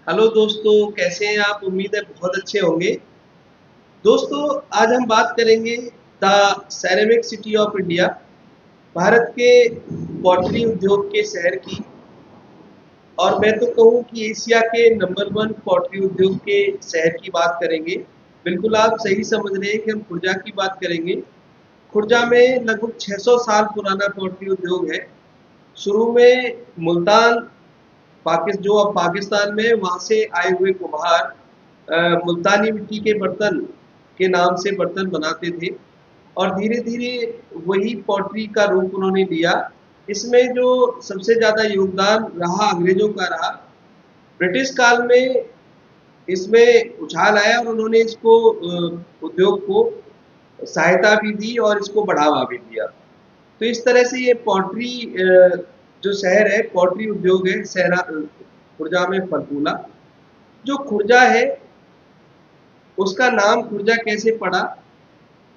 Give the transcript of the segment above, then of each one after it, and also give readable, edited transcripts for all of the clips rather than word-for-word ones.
Hello दोस्तों, कैसे हैं आप? उम्मीद है बहुत अच्छे होंगे। दोस्तों, आज हम बात करेंगे the ceramic city of India, Bharat के पॉटरी उद्योग के शहर की। और मैं तो कहूँ कि एशिया के नंबर वन पॉटरी उद्योग के शहर की बात करेंगे। बिल्कुल आप सही समझ रहे हैं कि हम खुर्जा की बात करेंगे। खुर्जा में लगभग 600 साल पुराना पॉटरी उद्योग है। शुरू में मुल्तान जो अब पाकिस्तान में, वहाँ से आए हुए कुम्हार मुल्तानी मिट्टी के बर्तन के नाम से बर्तन बनाते थे और धीरे धीरे वही पॉटरी का रूप उन्होंने लिया। इसमें जो सबसे ज़्यादा योगदान रहा अंग्रेजों का रहा। ब्रिटिश काल में इसमें उछाल आया और उन्होंने इसको उद्योग को सहायता भी दी और इसको बढ़ावा भी दिया। तो इस तरह से ये पॉटरी जो शहर है, पॉटरी उद्योग है सहरा खुर्जा में फलफूला। जो खुर्जा है उसका नाम खुर्जा कैसे पड़ा,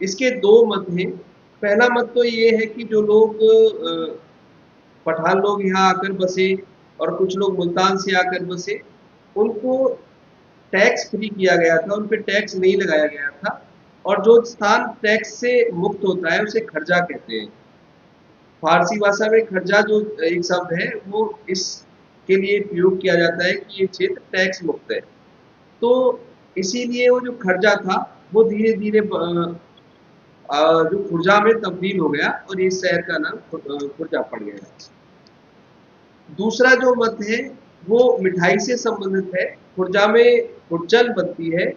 इसके दो मत हैं। पहला मत तो ये है कि जो लोग पठान लोग यहाँ आकर बसे और कुछ लोग मुल्तान से आकर बसे, उनको टैक्स फ्री किया गया था, उन पे टैक्स नहीं लगाया गया था। और जो स्थान टैक्स से मुक्त होता है उसे खर्जा कहते हैं। फारसी भाषा में खर्जा जो एक शब्द है वो इसके लिए प्रयोग किया जाता है कि ये क्षेत्र टैक्स मुक्त है। तो इसीलिए वो जो खर्जा था वो धीरे धीरे जो खुर्जा में तब्दील हो गया और इस शहर का नाम खुर्जा पड़ गया। दूसरा जो मत है वो मिठाई से संबंधित है। खुर्जा में खुरचन बनती है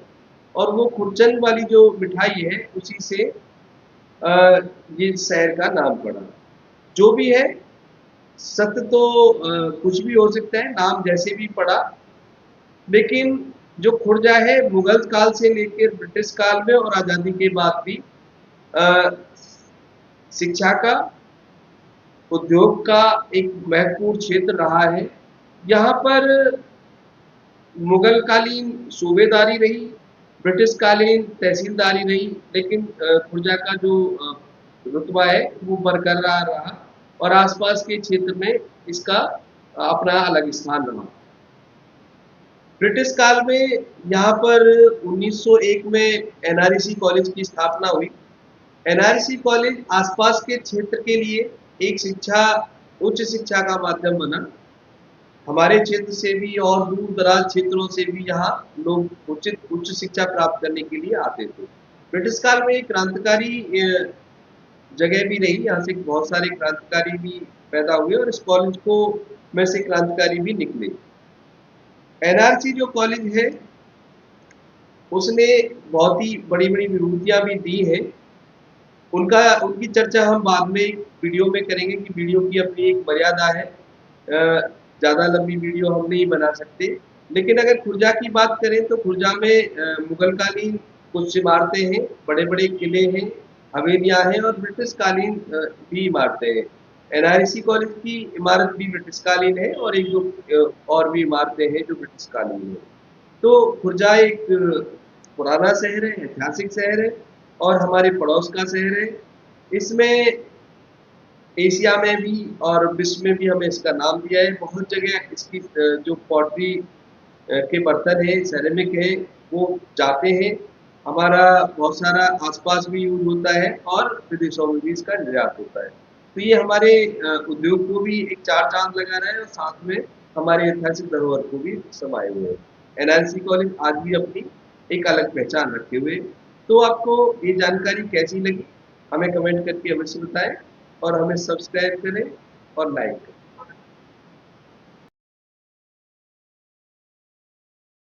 और वो खुरचन वाली जो मिठाई है उसी से ये शहर का नाम पड़ा। जो भी है, सत्य तो कुछ भी हो सकता है, नाम जैसे भी पड़ा। लेकिन जो खुर्जा है मुगल काल से लेकर ब्रिटिश काल में और आज़ादी के बाद भी अ, शिक्षा का, उद्योग का एक महत्वपूर्ण क्षेत्र रहा है। यहाँ पर मुगल कालीन सूबेदारी रही, ब्रिटिश कालीन तहसीलदारी रही, लेकिन खुर्जा का जो रुतबा है वो बरकरार रहा और आसपास के क्षेत्र में इसका अपना अलग स्थान रहा। ब्रिटिश काल में यहाँ पर 1901 में एनआरसी कॉलेज की स्थापना हुई। एनआरसी कॉलेज आसपास के क्षेत्र के लिए एक उच्च शिक्षा का माध्यम बना। हमारे क्षेत्र से भी और दूर दराज क्षेत्रों से भी यहाँ लोग उचित उच्च शिक्षा प्राप्त करने के लिए आते थे। ब्रिटिश काल में एक क्रांतिकारी जगह भी रही, यहाँ से बहुत सारे क्रांतिकारी भी पैदा हुए और इस कॉलेज को में से क्रांतिकारी भी निकले। एनआरसी जो कॉलेज है उसने बहुत ही बड़ी बड़ी विभूतियां भी दी हैं। उनकी चर्चा हम बाद में एक वीडियो में करेंगे कि वीडियो की अपनी एक मर्यादा है। ज़्यादा लंबी वीडियो हम नहीं बना सकते। लेकिन अगर खुर्जा की बात करें तो खुर्जा में मुगल कालीन कुछ इमारतें हैं, बड़े बड़े किले हैं, हवेलियां हैं और ब्रिटिश कालीन भी इमारतें हैं। एनआरसी कॉलेज की इमारत भी ब्रिटिश कालीन है और एक दो और भी इमारतें हैं जो ब्रिटिश कालीन है। तो खुर्जा एक पुराना शहर है, ऐतिहासिक शहर है और हमारे पड़ोस का शहर है। इसमें एशिया में भी और विश्व में भी हमें इसका नाम दिया है। बहुत जगह इसकी जो पॉटरी के बर्तन है, सेरेमिक है, वो जाते हैं। हमारा बहुत सारा आसपास भी यूज होता है और विदेशों में भी इसका निर्यात होता है। तो ये हमारे उद्योग को भी एक चार चांद लगा रहा है और साथ में हमारे ऐतिहासिक धरोहर को भी समाये हुए हैं। एनआरसी कॉलेज आज भी अपनी एक अलग पहचान रखे हुए। तो आपको ये जानकारी कैसी लगी हमें कमेंट करके अवश्य बताएं और हमें सब्सक्राइब करें और लाइक करें।